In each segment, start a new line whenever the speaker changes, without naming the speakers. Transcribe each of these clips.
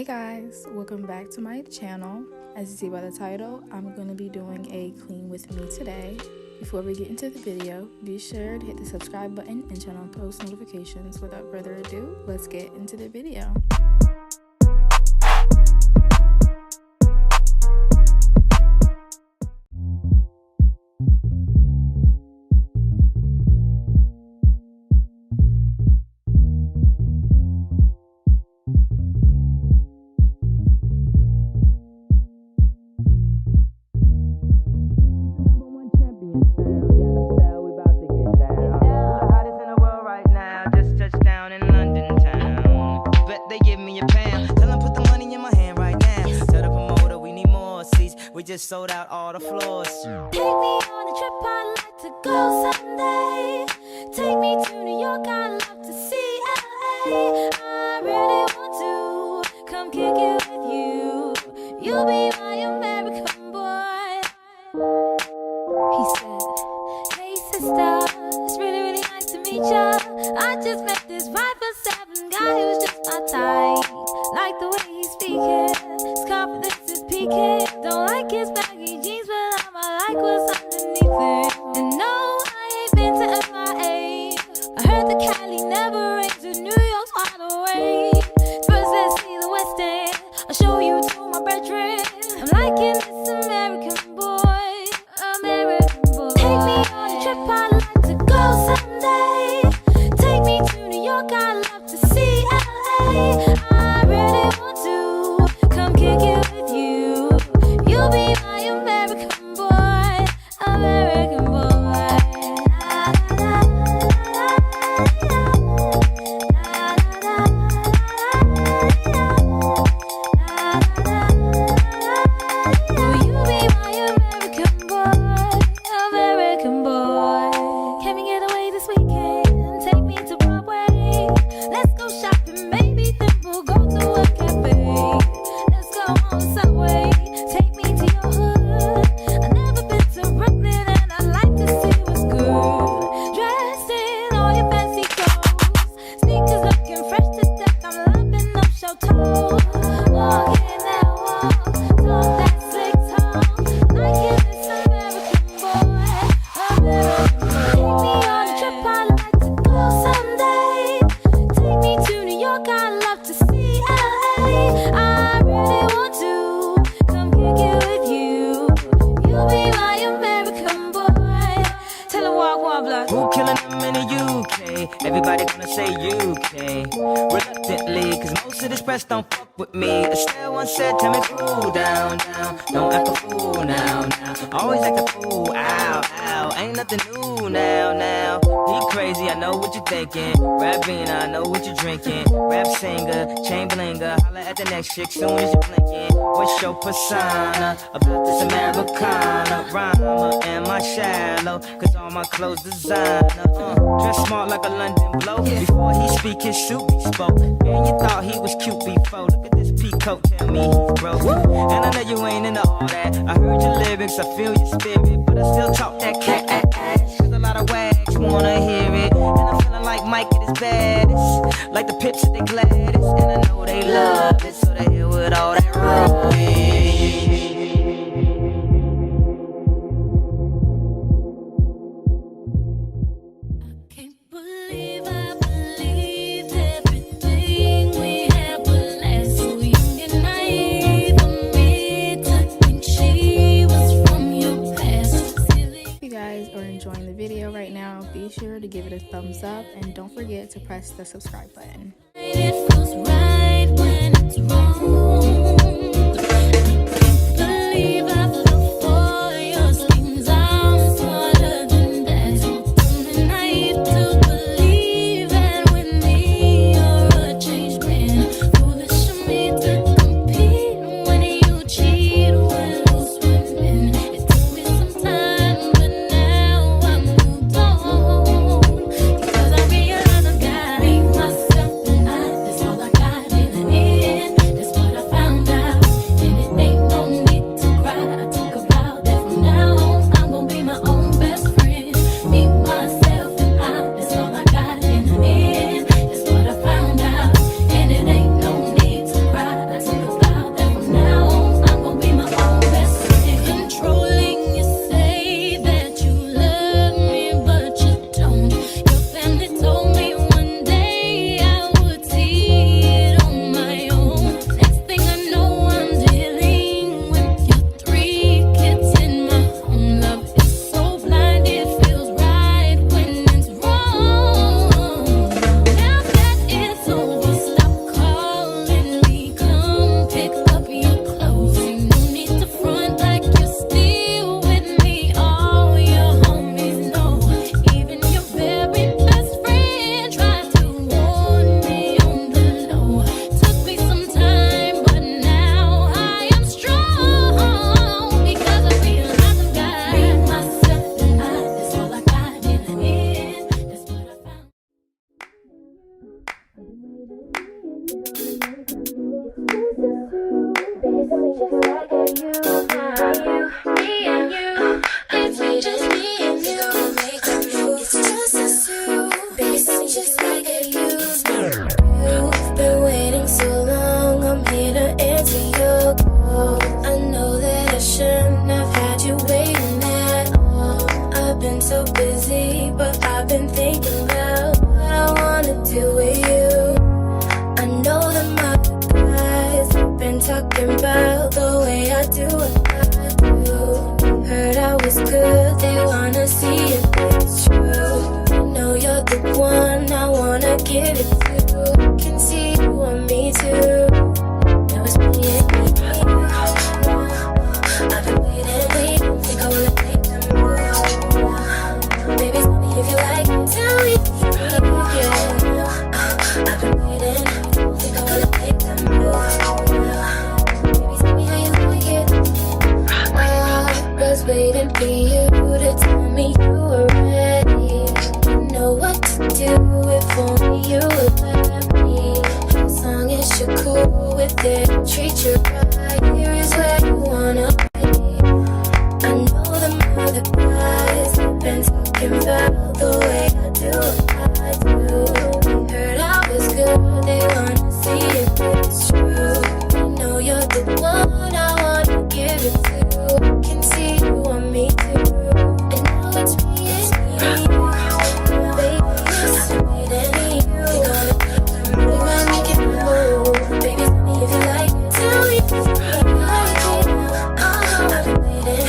Hey guys, welcome back to my channel. As you see by the title, I'm going to be doing a clean with me today. Before we get into the video, be sure to hit the subscribe button and turn on post notifications. Without further ado, let's get into the video.
We just sold out all the floors.
Take me on a trip, I'd like to go someday. Take me to New York, I'd love to see LA. I really want to come kick it with you. You'll be my American boy. He said, hey sister, it's really nice to meet ya. I just met this 5'7" guy who's just my type. Like the way he's speaking, his confidence is peaking. Don't like his baggy jeans, but I'ma like what's underneath it. And no, I ain't been to FIA. I heard the Cali never rains and New York's wide awake. First let's see the West End, I'll show you to my bedroom. I'm liking this American boy, American boy. Take me on a trip, I'd like to go someday. Take me to New York, I'd love to see LA. I really want to come kick it with you. You'll be my American boy, American boy. Will you be my American boy, American boy? Can we get away this weekend? Take me to Broadway. Let's go shopping, maybe then we'll go to a cafe. Let's go on the subway. Take me to your hood. I've never been to Brooklyn and I'd like to see what's good. Dressed in all your fancy clothes, sneakers looking fresh to death. I'm loving them show toes. Walking that walk, talk that slick talk. Liking this American boy, American boy. Take me on a trip, I'd like to go someday. Take me to New York, I'd love to see LA. I really want to come kick it with you. You'll be my American boy. Tell him walk one block.
Who killing them in the UK? Everybody gonna say UK. Reluctantly, cause most of this press don't fuck with me. Estelle once said, tell me cool down. Don't act a fool now. Always act a fool, ow. Ain't nothing new now. He crazy, I know what you're thinking. Rap Vina, I know what you're drinking. Rap singer, chain blinger. Holla at the next chick soon as you're blinking. What's your persona about this Americana? Rhymer, am I shallow? Cause all my clothes designer. Dress smart like a London blow. Before he speak, his suit be spoke. Man, you thought he was cute before. Look at this peacoat, tell me he's broke. And I know you ain't into all that. I heard your lyrics, I feel your spirit, but I still talk that cat. Cause a lot of wags wanna hear it. And I'm feeling like Mike at his baddest. Like the Pips at the Gladys. And I know they love it, so they here with all that rubbish.
I believed everything we had would last. So young and naive of me to think she was from your past.
If you guys are enjoying the video right now, be sure to give it a thumbs up and don't forget to press the subscribe button.
It feels right when it's wrong. Can't believe I fell for your schemes. I'm smarter than that. Too naive to believe that with me you're a changed man. Foolish of me to compete when you cheat with loose women. It took me some time, but now I'm moved on. Because I realize I've got to be myself and So busy, but I've been thinking about what I wanna do with you. I know that my guys have been talking about the way I do what I do. Heard I was good, they wanna see if it's true. I know you're the one I wanna give it to. Can see you want me too. Now it's me and me. I've been waiting, think I wanna make them move. Baby, tell me if you like it. Tell me, yeah. I've been waiting. Think I wanna make them move. Baby, tell me how you like it. I was waiting for you to tell me you were ready. You know what to do if only you would let me. As long as you're cool with it, treat you right. Here is where you wanna be. I know the mother guys have been talking about the way I do what I do. Heard I was good, they wanna see if it's true. I know you're the one I wanna give it to. Can see you want me too. And now it's me and me. Baby, I've been waiting for you. You wanna make it move. Baby, tell me if you like it. Tell me if you like it. I've been waiting.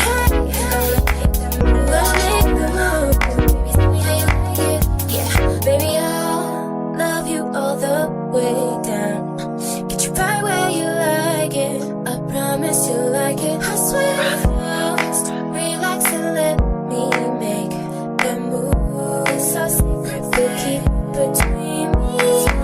Baby, I'll love you all the way down. Get you right where you like it. I promise you like it. I swear first, relax and let me make the move. It's our secret we'll keep between me and you.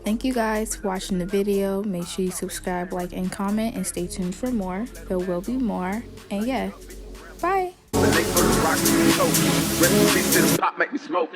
Thank you guys for watching the video. Make sure you subscribe, like, and comment, and stay tuned for more. There will be more. And yeah, bye.
Rest in peace to the pop, make me smoke.